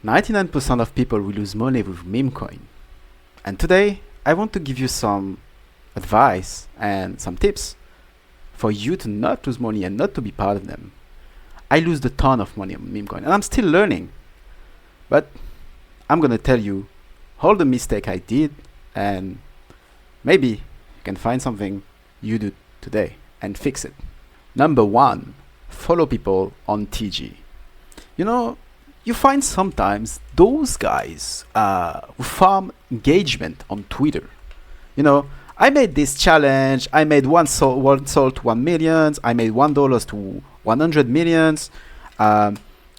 99% of people will lose money with Memecoin. And today, I want to give you some advice and some tips for you to not lose money and not to be part of them. I lost a ton of money on Memecoin and I'm still learning. But I'm gonna tell you all the mistake I did, and maybe you can find something you do today and fix it. Number one, follow people on TG. You know, you find sometimes those guys who farm engagement on Twitter. You know, I made this challenge. I made one sold to 1 million. I made $1 to 100 millions.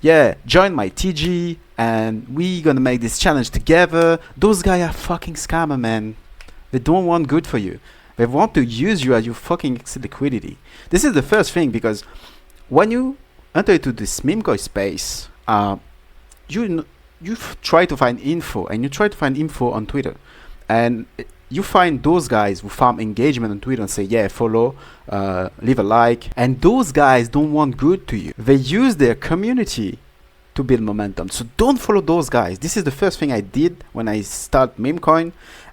Yeah, join my TG and we gonna make this challenge together. Those guys are fucking scammer, man. They don't want good for you. They want to use you as your fucking liquidity. This is the first thing, because when you enter into this Memecoin space, you try to find info, and you try to find info on Twitter, and you find those guys who farm engagement on Twitter and say, yeah, follow, leave a like, and those guys don't want good to you. They use their community to build momentum. So don't follow those guys. This is the first thing I did when I start Memecoin.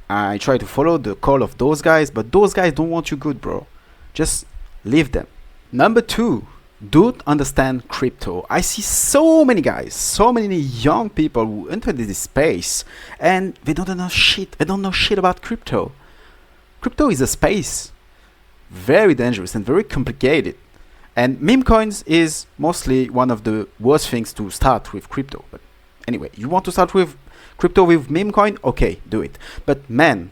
I try to follow the call of those guys, but those guys don't want you good, bro. Just leave them. Number two, don't understand crypto. I see so many guys, so many young people who enter this space and they don't know shit. They don't know shit about crypto. Crypto is a space very dangerous and very complicated. And Memecoins is mostly one of the worst things to start with crypto. But anyway, you want to start with crypto with Memecoin? Okay, do it. But man,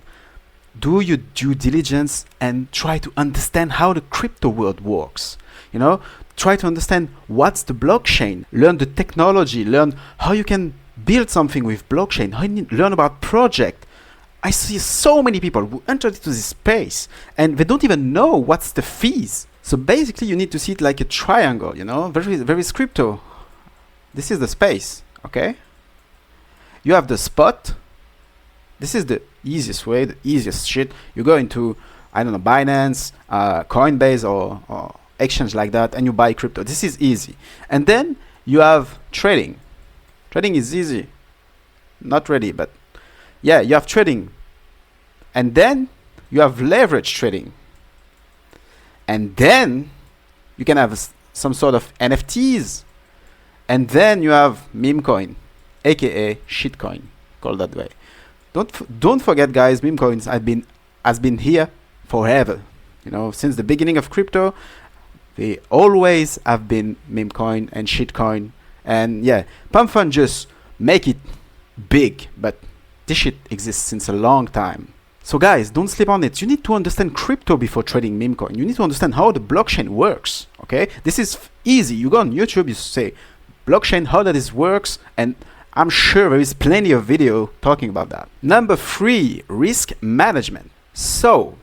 do your due diligence and try to understand how the crypto world works. You know, try to understand what's the blockchain, learn the technology, learn how you can build something with blockchain, learn about project. I see so many people who enter into this space and they don't even know what's the fees. So basically you need to see it like a triangle, you know, very crypto. This is the space, okay? You have the spot. This is the easiest way, the easiest shit. You go into, I don't know, Binance, Coinbase or exchange like that, and you buy crypto. This is easy. And then you have trading. Trading is easy. Not really, but yeah, you have trading. And then you have leverage trading. And then you can have some sort of NFTs. And then you have Memecoin, aka shitcoin, called that way. Don't forget, guys, Memecoins has been here forever. You know, since the beginning of crypto, they always have been Memecoin and shitcoin. And yeah, Pump Fund just make it big, but this shit exists since a long time. So guys, don't sleep on it. You need to understand crypto before trading Memecoin. You need to understand how the blockchain works, okay? This is easy. You go on YouTube, you say blockchain, how that is works, and I'm sure there is plenty of video talking about that. Number three, risk management. So,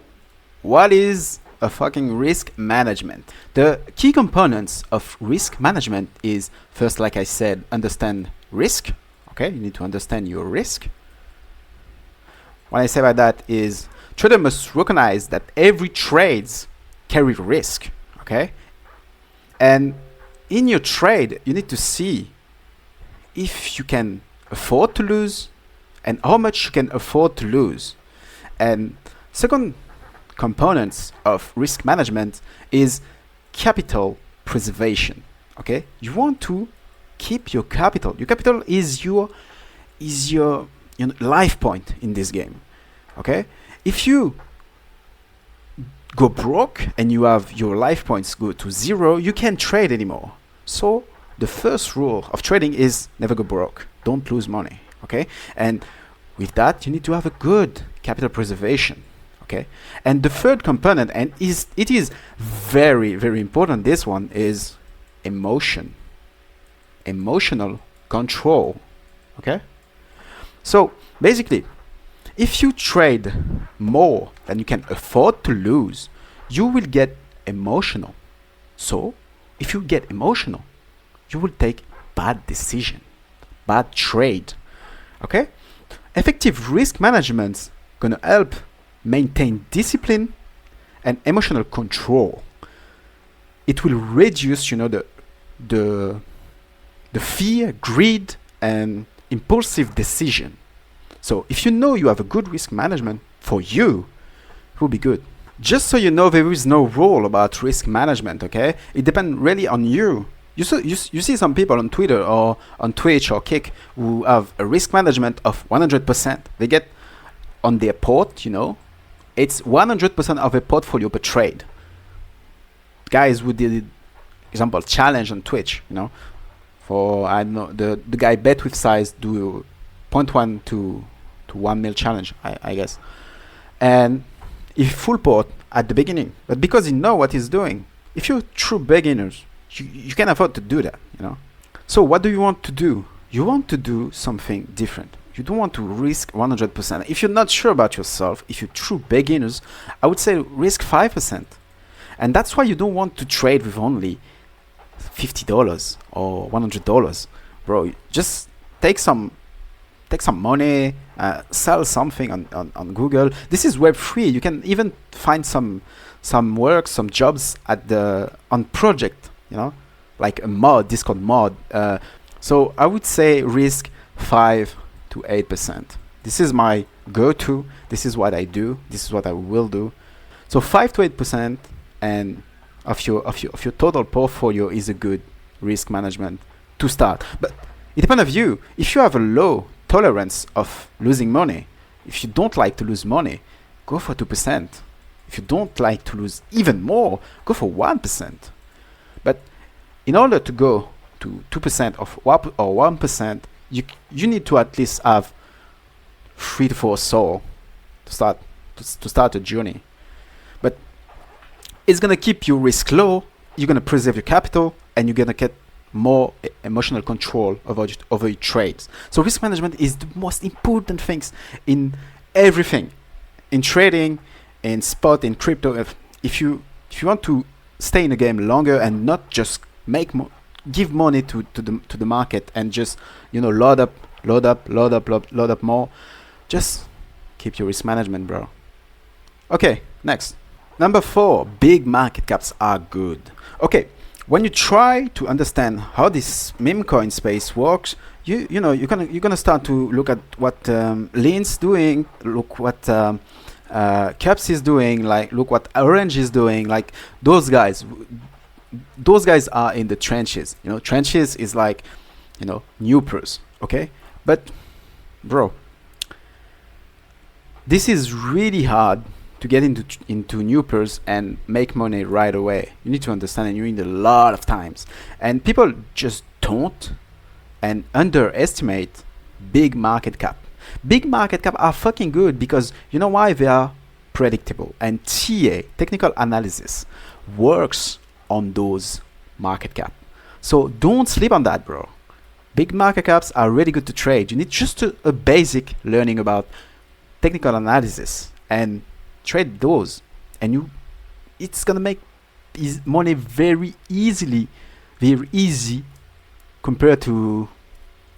what is a fucking risk management? The key components of risk management is, first, like I said, understand risk. Okay, you need to understand your risk. What I say by that is, trader must recognize that every trades carry risk. Okay, and in your trade, you need to see if you can afford to lose and how much you can afford to lose. And second components of risk management is capital preservation. Okay, you want to keep your capital. Your capital is your life point in this game. Okay, if you go broke and you have your life points go to zero, you can't trade anymore. So the first rule of trading is never go broke. Don't lose money. Okay, and with that you need to have a good capital preservation. Okay, and the third component, and it is very important, this one is emotional control. Okay, so basically, if you trade more than you can afford to lose, you will get emotional. So if you get emotional, you will take bad decision, bad trade. Okay, effective risk management gonna help maintain discipline and emotional control. It will reduce, you know, the fear, greed, and impulsive decision. So if you know you have a good risk management for you, it will be good. Just so you know, there is no rule about risk management, okay? It depends really on you. You see some people on Twitter or on Twitch or Kick who have a risk management of 100%. They get on their port, it's 100% of a portfolio per trade. Guys who did, example, challenge on Twitch, for, I don't know, the guy bet with size do 0.1 to 1 mil challenge, I guess. And if full port at the beginning, but because you know what he's doing, if you're true beginners, you can afford to do that, So what do you want to do? You want to do something different. You don't want to risk 100%. If you're not sure about yourself, if you're true beginners, I would say risk 5%. And that's why you don't want to trade with only $50 or $100. Bro, just take some money, sell something on Google. This is Web3. You can even find some work, some jobs on project, like a mod, Discord mod. So I would say risk 5 to 8%. This is my go-to. This is what I do. This is what I will do. So 5 to 8% and of your total portfolio is a good risk management to start. But it depends on you. If you have a low tolerance of losing money, if you don't like to lose money, go for 2%. If you don't like to lose even more, go for 1%. But in order to go to 2% or 1%, you need to at least have 3 to 4 soul to start a journey. But it's gonna keep your risk low. You're gonna preserve your capital, and you're gonna get more emotional control over your trades. So risk management is the most important things in everything, in trading, in spot, in crypto. If you want to stay in the game longer and not just give money to the market and just load up more, just keep your risk management, bro. Okay, next. Number 4, big market caps are good. Okay, when you try to understand how this meme coin space works, you're gonna start to look at what Lean's doing, look what Caps is doing, like look what Orange is doing. Like those guys are in the trenches. Trenches is like Newpers, okay? But bro, this is really hard to get into Newpers and make money right away. You need to understand, and you need a lot of times. And people just don't and underestimate big market cap. Big market cap are fucking good because you know why? They are predictable, and TA, technical analysis, works on those market cap. So don't sleep on that, bro. Big market caps are really good to trade. You need just a basic learning about technical analysis and trade those, and it's gonna make money very easy compared to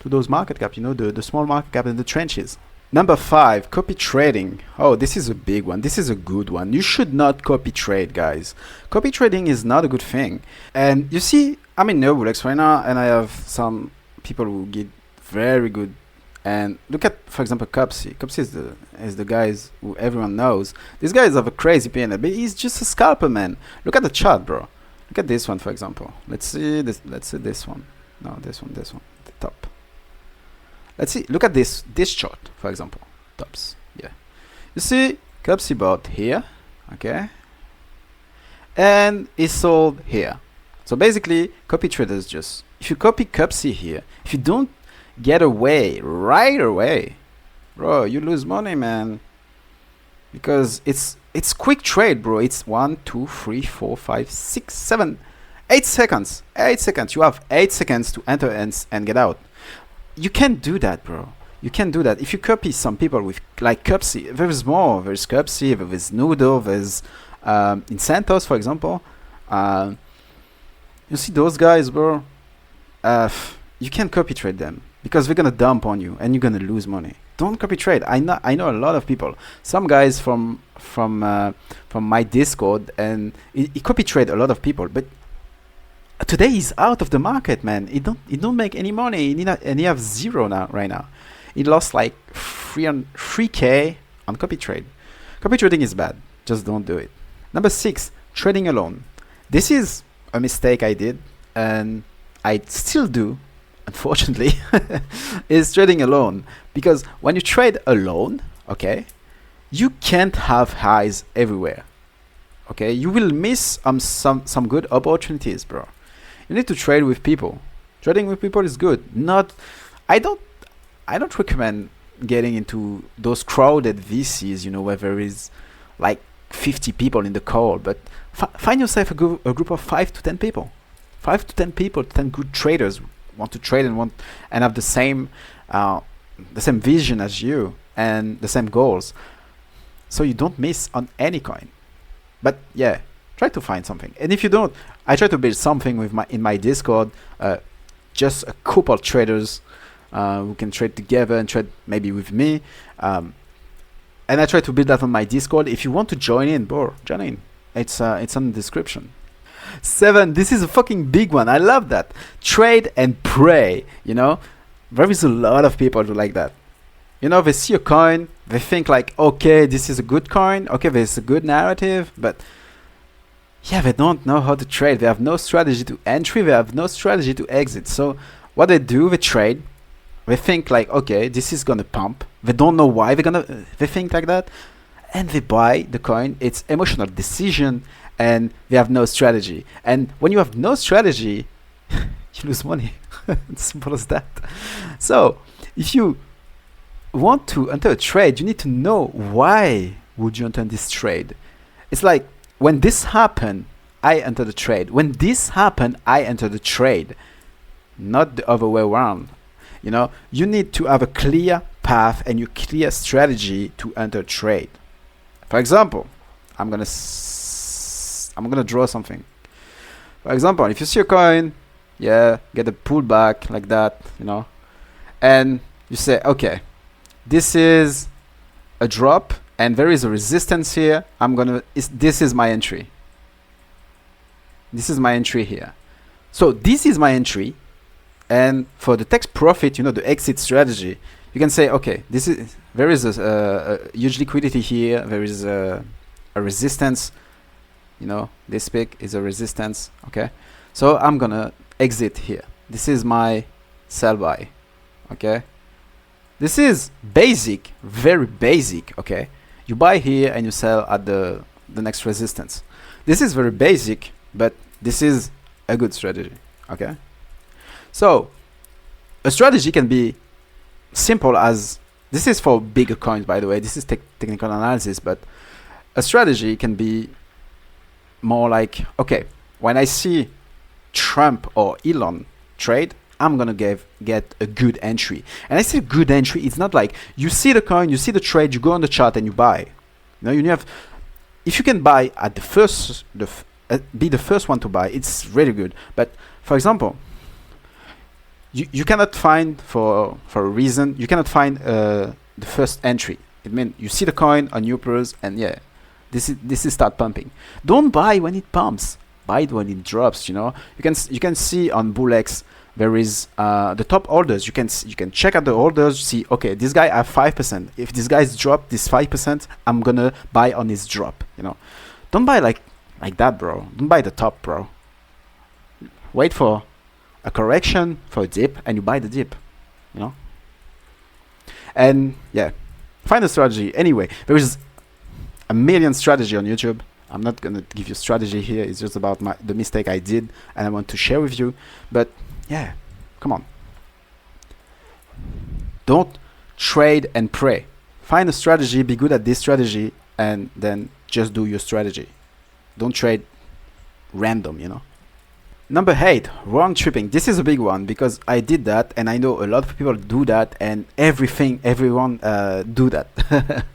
those market cap, the small market cap in the trenches. Number 5, copy trading. Oh, this is a big one. This is a good one. You should not copy trade, guys. Copy trading is not a good thing. And you see, I'm in Neuroblex right now, and I have some people who get very good. And look at, for example, Cupsy. Cupsy is the guys who everyone knows. These guys have a crazy PN, but he's just a scalper, man. Look at the chart, bro. Look at this one, for example. Let's see this one. No, this one, the top. Let's see. Look at this chart, for example. Tops. Yeah. You see, Cupsy bought here, okay, and he sold here. So basically, copy traders just, if you copy Cupsy here, if you don't get away right away, bro, you lose money, man, because it's quick trade, bro. It's 1 2 3 4 5 6 7 8 seconds. 8 seconds. You have 8 seconds to enter and get out. You can't do that, bro. You can't do that. If you copy some people with like Cupsy, there's more. There's Cupsy, there's Nudo, there's in Santos, for example. You see those guys, bro. You can't copy trade them because they're gonna dump on you and you're gonna lose money. Don't copy trade. I know a lot of people. Some guys from my Discord, and he copy trade a lot of people, but Today he's out of the market, man. He don't make any money, and he have zero now right now. He lost like 3k on copy trade. Copy trading is bad. Just don't do it. Number 6, trading alone. This is a mistake I did, and I still do, unfortunately, is trading alone. Because when you trade alone, okay, you can't have highs everywhere. Okay, you will miss some good opportunities, bro. You need to trade with people. Trading with people is good. Not, I don't recommend getting into those crowded VCs, where there is like 50 people in the call, but find yourself a group of 5 to 10 people. 5 to 10 people, 10 good traders want to trade and have the same vision as you and the same goals, so you don't miss on any coin. But yeah, try to find something. And if you don't, I try to build something in my Discord, just a couple traders who can trade together and trade maybe with me. And I try to build that on my Discord. If you want to join in, bro, join in. It's on the description. 7, this is a fucking big one. I love that. Trade and pray. There is a lot of people who like that. They see a coin, they think like, okay, this is a good coin, okay, there's a good narrative, but yeah, they don't know how to trade. They have no strategy to entry, they have no strategy to exit. So what they do, they trade. They think like, okay, this is gonna pump. They don't know why they think like that, and they buy the coin. It's emotional decision, and they have no strategy. And when you have no strategy, you lose money. It's simple as that. So if you want to enter a trade, you need to know why would you enter this trade. It's like, when this happened, I enter the trade. When this happened, I enter the trade, not the other way around. You need to have a clear path and your clear strategy to enter trade. For example, I'm gonna draw something. For example, if you see a coin, get a pullback like that, and you say, okay, this is a drop and there is a resistance here. This is my entry. This is my entry here. So this is my entry, and for the tax profit, the exit strategy, you can say, okay, there is a huge liquidity here. There is a resistance. This peak is a resistance. Okay, so I'm gonna exit here. This is my sell buy. Okay. This is basic, very basic, okay? You buy here and you sell at the next resistance. This is very basic, but this is a good strategy, okay? So, a strategy can be simple as, this is for bigger coins, by the way, this is technical analysis, but a strategy can be more like, okay, when I see Trump or Elon trade, I'm gonna get a good entry. And I say good entry, it's not like you see the coin, you see the trade, you go on the chart and you buy. If you can buy at the first, be the first one to buy, it's really good. But for example, you cannot find, for a reason, you cannot find the first entry. It means you see the coin on Upers and this is start pumping. Don't buy when it pumps. Buy it when it drops. You can see on BullX. There is the top orders. You can check out the orders. See, okay, this guy have 5%. If this guy's drop this 5%, I'm gonna buy on his drop. Don't buy like that, bro. Don't buy the top, bro. Wait for a correction, for a dip, and you buy the dip. And find a strategy. Anyway, there is a million strategy on YouTube. I'm not gonna give you strategy here. It's just about the mistake I did, and I want to share with you. But come on. Don't trade and pray. Find a strategy, be good at this strategy, and then just do your strategy. Don't trade random, Number 8, round tripping. This is a big one because I did that, and I know a lot of people do that, and everyone do that.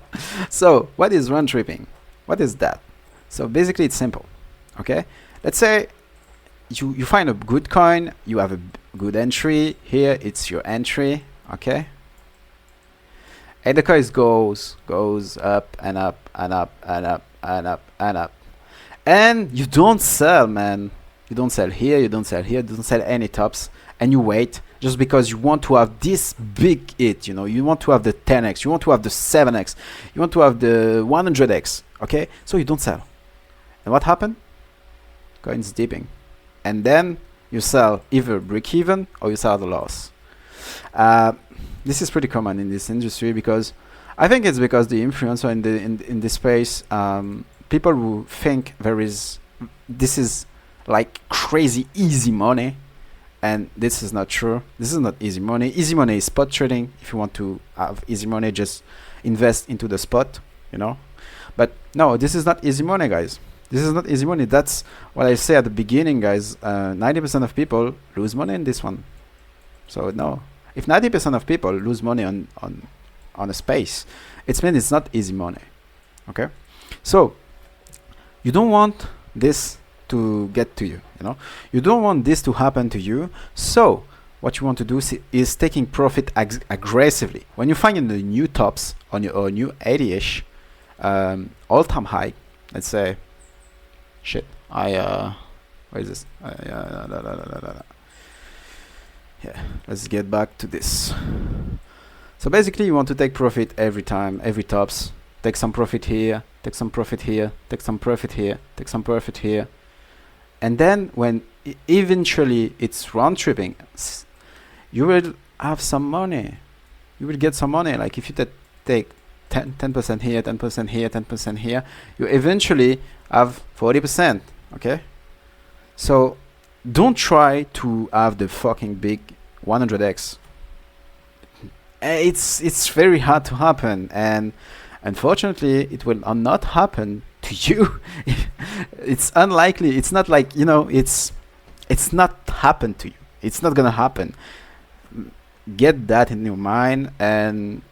So what is round tripping? What is that? So basically it's simple. Okay, let's say you find a good coin, you have a good entry here, it's your entry. Okay, and the coin goes up and up and up and up and up and up, and you don't sell, man. You don't sell here, you don't sell here, you don't sell any tops, and you wait just because you want to have this big hit, you know, you want to have the 10x, you want to have the 7x, you want to have the 100x, okay? So you don't sell. And what happened? Coin's dipping. And then you sell either break even or you sell at a loss. This is pretty common in this industry because I think it's because the influencer in this space, people who think this is like crazy easy money, and this is not true. This is not easy money. Easy money is spot trading. If you want to have easy money, just invest into the spot, you know. But no, this is not easy money, guys. This is not easy money. That's what I say at the beginning, guys. 90% of people lose money in this one. So no, if 90% of people lose money on a space, it means it's not easy money. Okay, so you don't want this to get to you. You know, you don't want this to happen to you. So what you want to do is taking profit aggressively. When you find the new tops on your new 80ish all-time high, let's say. Shit, where is this? Yeah, let's get back to this. So basically you want to take profit every time, every tops. Take some profit here, take some profit here, take some profit here, take some profit here. And then when eventually it's round tripping, you will have some money. You will get some money. Like if you take 10% here, 10% here, 10% here, you eventually have 40%. Okay, so don't try to have the fucking big 100x. It's very hard to happen, and unfortunately it will not happen to you. It's unlikely. It's not like, you know, it's not happen to you. It's not gonna happen. Get that in your mind and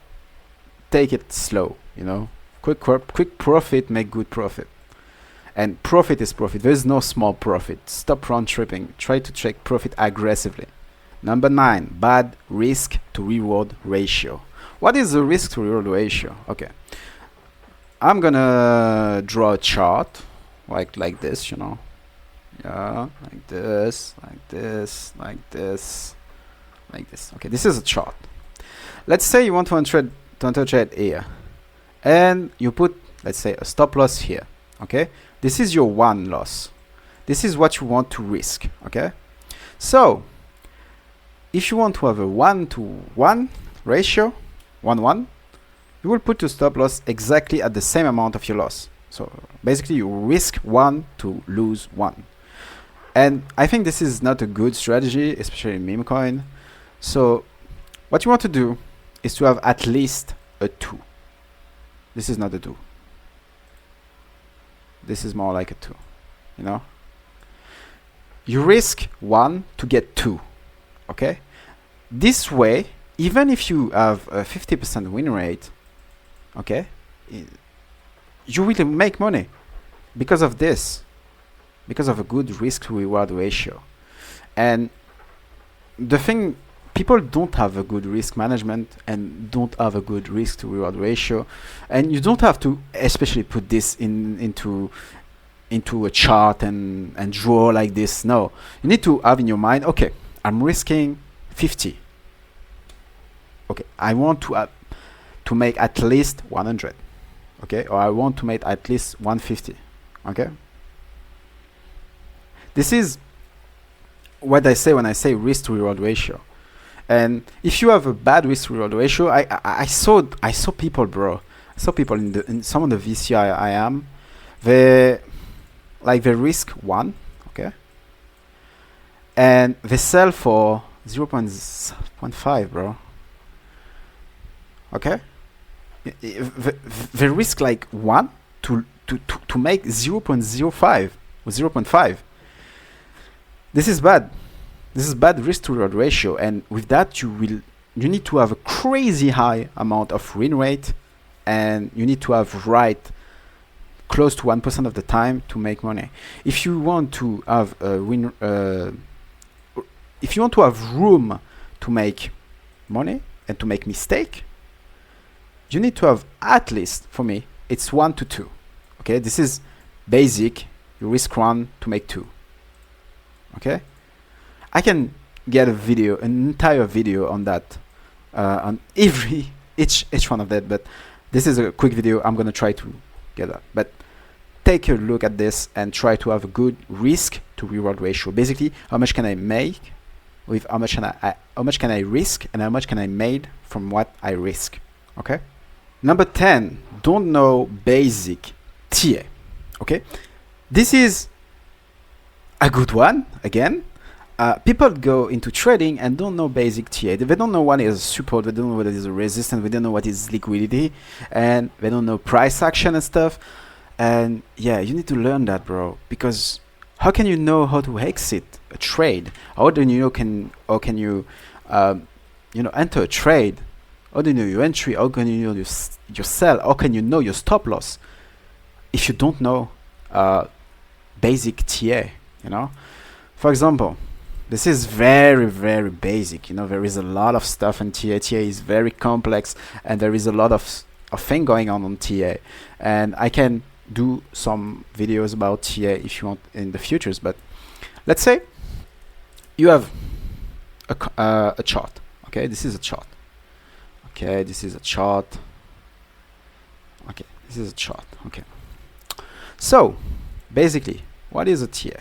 take it slow, you know. Quick profit make good profit, and profit is profit. There is no small profit. Stop round tripping. Try to check profit aggressively. Number 9, bad risk to reward ratio. What is the risk to reward ratio? Okay, I'm gonna draw a chart like this, you know. Yeah, like this, like this, like this, like this. Okay, this is a chart. Let's say you want to enter trade here, and you put, let's say, a stop loss here. Okay, this is your one loss. This is what you want to risk. Okay, so if you want to have a 1-to-1 ratio, 1-1, you will put your stop loss exactly at the same amount of your loss. So basically you risk 1 to lose 1. And I think this is not a good strategy, especially in Memecoin. So what you want to do is to have at least a 2. This is not a 2. This is more like a 2, you know. You risk 1 to get 2. Okay, this way, even if you have a 50% win rate, okay, you will make money because of this, because of a good risk to reward ratio. And the thing, people don't have a good risk management and don't have a good risk to reward ratio, and you don't have to especially put this into a chart and draw like this. No, you need to have in your mind, okay, I'm risking 50. Okay, I want to make at least 100. Okay, or I want to make at least 150. Okay, this is what I say when I say risk to reward ratio. And if you have a bad risk to reward ratio, I saw people, bro. I saw people in some of the VC I am, they risk 1. Okay, and they sell for 0.5, bro. Okay, they risk like 1 to make 0.05 or 0.5. This is bad. This is bad risk to reward ratio, and with that you need to have a crazy high amount of win rate, and you need to have right close to 1% of the time to make money. If you want to have a win, if you want to have room to make money and to make mistake, you need to have at least, for me, it's 1 to 2. Okay, this is basic. You risk 1 to make 2. Okay, I can get a video, an entire video on that, on each one of that, but this is a quick video. I'm gonna try to get that, but take a look at this and try to have a good risk to reward ratio. Basically, how much can I make with how much can I risk, and how much can I made from what I risk. Okay. Number 10, don't know basic TA. Okay, this is a good one. Again, people go into trading and don't know basic TA. They don't know what is support, they don't know what is a resistance, they don't know what is liquidity, and they don't know price action and stuff. And yeah, you need to learn that, bro, because how can you know how to exit a trade? How do you know how can you enter a trade? How do you know your entry? How can you know your sell? How can you know your stop loss if you don't know basic TA? For example, this is very, very basic. There is a lot of stuff in TA. TA is very complex, and there is a lot of thing going on TA. And I can do some videos about TA if you want in the futures. But let's say you have a chart. Okay, this is a chart. Okay, this is a chart. Okay, this is a chart. Okay. So basically, what is a TA?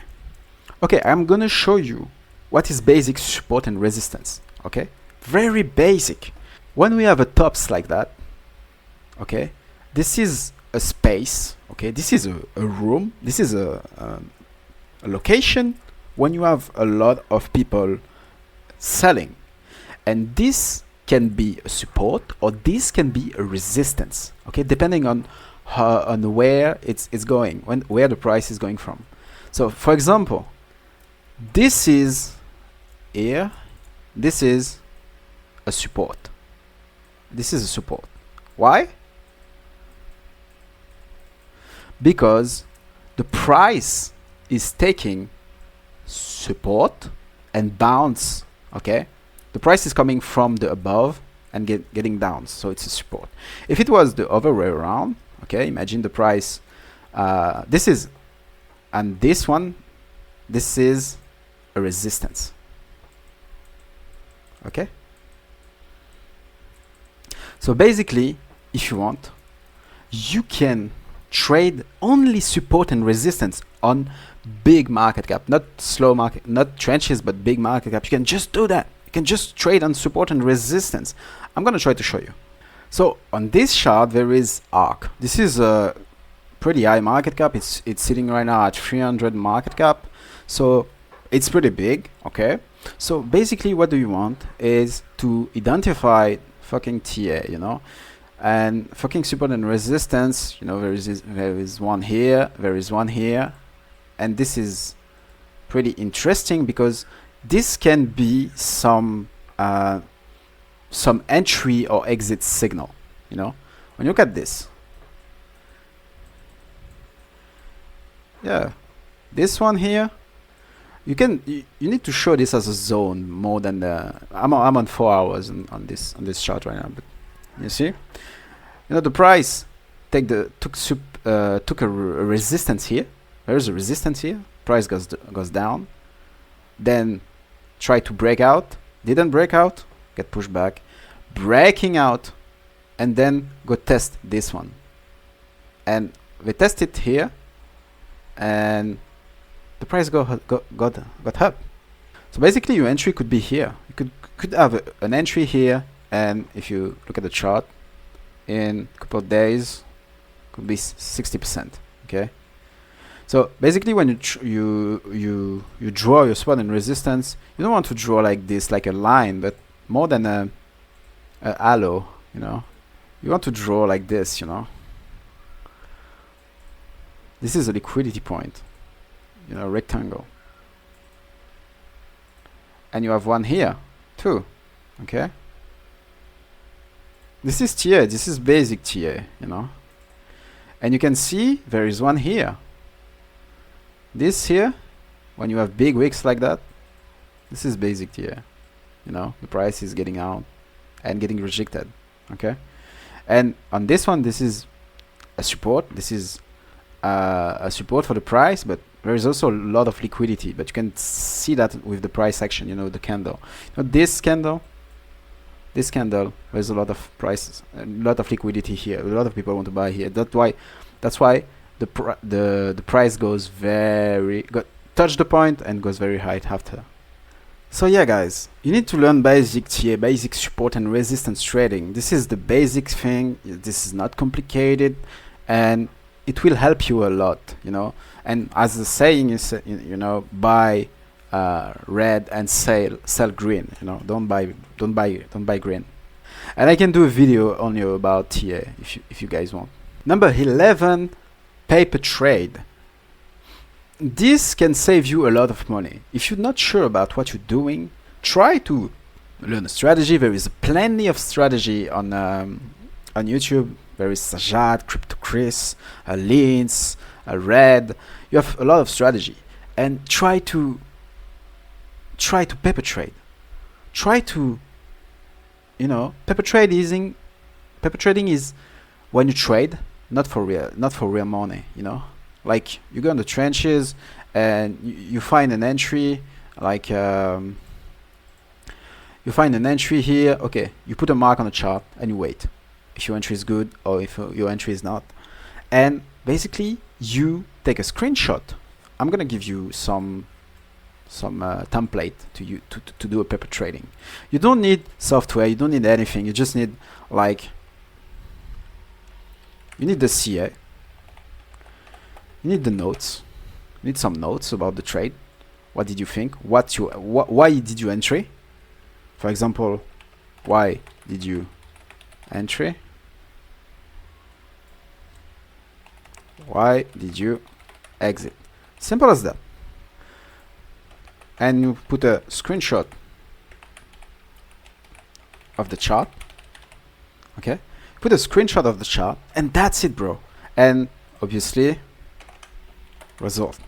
Okay, I'm gonna show you what is basic support and resistance. Okay, very basic. When we have a tops like that, okay, this is a space. Okay, this is a room. This is a location when you have a lot of people selling, and this can be a support or this can be a resistance. Okay, depending on where it's going, where the price is going from. So for example, this is here, this is a support. This is a support. Why? Because the price is taking support and bounce. Okay, the price is coming from the above and getting down, so it's a support. If it was the other way around, okay, imagine the price, this is, and this one, this is a resistance. Okay, so basically, if you want, you can trade only support and resistance on big market cap, not slow market, not trenches, but big market cap. You can just do that. You can just trade on support and resistance. I'm gonna try to show you. So on this chart there is ARK. This is a pretty high market cap. It's sitting right now at 300 market cap, so it's pretty big. Okay, so basically what do you want is to identify fucking TA, and fucking support and resistance. There is one here, there is one here, and this is pretty interesting because this can be some entry or exit signal. When you look at this, yeah, this one here, you need to show this as a zone more than I'm on 4 hours on this chart right now, but you see, the price took a resistance here. There is a resistance here. Price goes down, then try to break out, didn't break out, get pushed back, breaking out, and then go test this one, and we test it here, and the price got up. So basically your entry could be here. You could have an entry here, and if you look at the chart, in a couple of days could be 60%. Okay, so basically when you draw your support and resistance, you don't want to draw like this, like a line, but more than a halo. You want to draw like this. This is a liquidity point, rectangle, and you have one here too. Okay, this is TA, this is basic TA, and you can see there is one here. This here, when you have big wicks like that, this is basic TA. The price is getting out and getting rejected. Okay, and on this one, this is a support. This is a support for the price, but there is also a lot of liquidity, but you can see that with the price action, you know, the candle. You know, this candle, there's a lot of prices, a lot of liquidity here. A lot of people want to buy here. That's why the price goes touch the point and goes very high after. So yeah, guys, you need to learn basic TA, basic support and resistance trading. This is the basic thing. This is not complicated, and it will help you a lot, you know. And as the saying is, you know, buy red and sell green. You know, don't buy green. And I can do a video on you about TA if you guys want. Number 11, paper trade. This can save you a lot of money. If you're not sure about what you're doing, try to learn a strategy. There is plenty of strategy on YouTube. There is Sajad, Crypto Chris, Linz, Red. You have a lot of strategy, and try to paper trade. Try to, you know, paper trading is when you trade, not for real money, you know. Like, you go in the trenches and you find an entry, like you find an entry here. Okay, you put a mark on the chart and you wait if your entry is good or if your entry is not, and basically you take a screenshot. I'm gonna give you some template to do a paper trading. You don't need software, you don't need anything. You just need, like, you need the CA. You need the notes. You need some notes about the trade. What did you think? Why did you entry? For example, why did you entry? Why did you exit? Simple as that. And you put a screenshot of the chart. Okay? Put a screenshot of the chart, and that's it, bro. And obviously, result.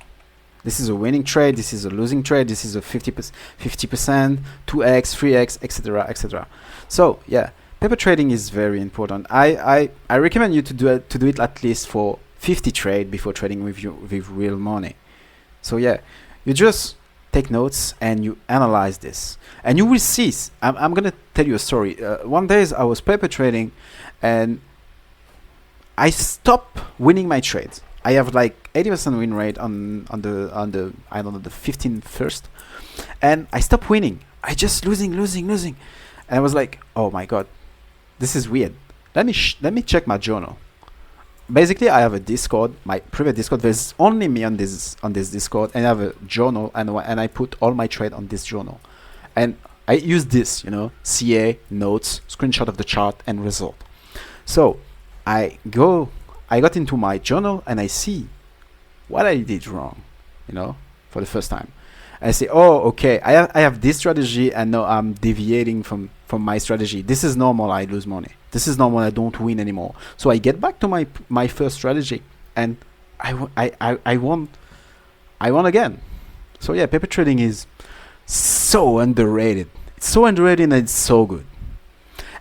This is a winning trade, this is a losing trade, this is a 50%, 2x, 3x, etc., etc. So yeah, paper trading is very important. I recommend you to do it at least for 50 trade before trading with real money. So yeah, you just take notes and you analyze this, and you will see. I'm gonna tell you a story. One day I was paper trading, and I stopped winning my trades. I have like 80% win rate on the I don't know, the 15th first, and I stopped winning. I just losing, and I was like, oh my god, this is weird. Let me check my journal. Basically, I have a Discord, my private Discord. There's only me on this Discord, and I have a journal, and I put all my trade on this journal, and I use this, you know, CA, notes, screenshot of the chart, and result. So I got into my journal and I see what I did wrong, you know, for the first time. I say, oh, okay, I have this strategy, and now I'm deviating from my strategy. This is normal, I lose money. This is normal, I don't win anymore. So I get back to my first strategy, and I won again. So yeah, paper trading is so underrated. It's so underrated and it's so good.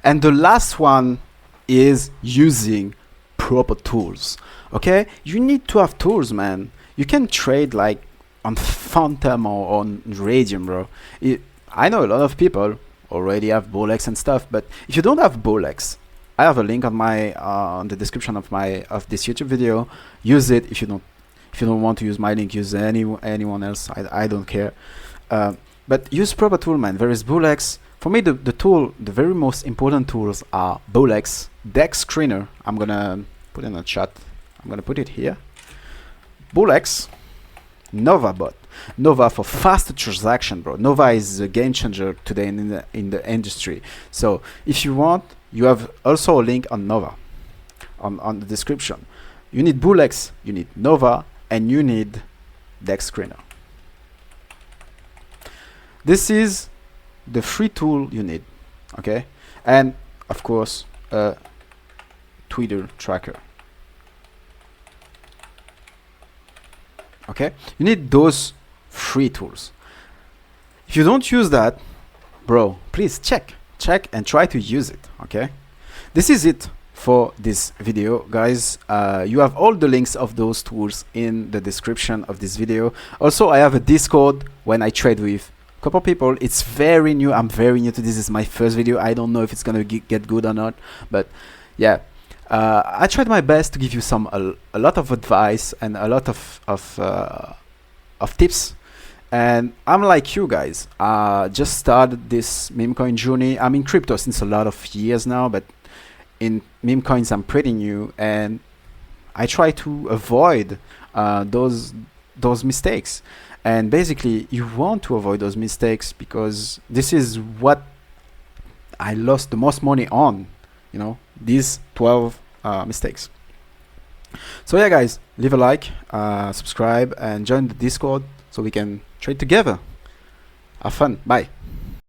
And the last one is using proper tools. Okay, you need to have tools, man. You can trade like on Phantom or on Radium, bro. I know a lot of people already have Bolex and stuff, but if you don't have Bolex, I have a link on my on the description of this YouTube video. Use it. If you don't want to use my link, use anyone else. I don't care. But use proper tool, man. There is Bolex. For me, the very most important tools are Bolex, Dex Screener. I'm gonna put in a chat. I'm gonna put it here. Bolex, NovaBot. Nova for faster transaction, bro. Nova is a game changer today in the industry. So if you want, you have also a link on Nova on the description. You need Bolex, you need Nova, and you need Dex Screener. This is the free tool you need, okay? And of course, a Twitter tracker. Okay, you need those free tools. If you don't use that, bro, please check and try to use it. Okay, this is it for this video, guys. You have all the links of those tools in the description of this video. Also, I have a Discord when I trade with a couple people. It's very new. I'm very new to this. This is my first video. I don't know if it's gonna get good or not, but yeah. I tried my best to give you a lot of advice and a lot of tips. And I'm like you guys. Just started this meme coin journey. I'm in crypto since a lot of years now, but in meme coins I'm pretty new, and I try to avoid those mistakes. And basically, you want to avoid those mistakes because this is what I lost the most money on. You know, these 12 mistakes. So yeah, guys, leave a like, subscribe, and join the Discord so we can trade together. Have fun. Bye.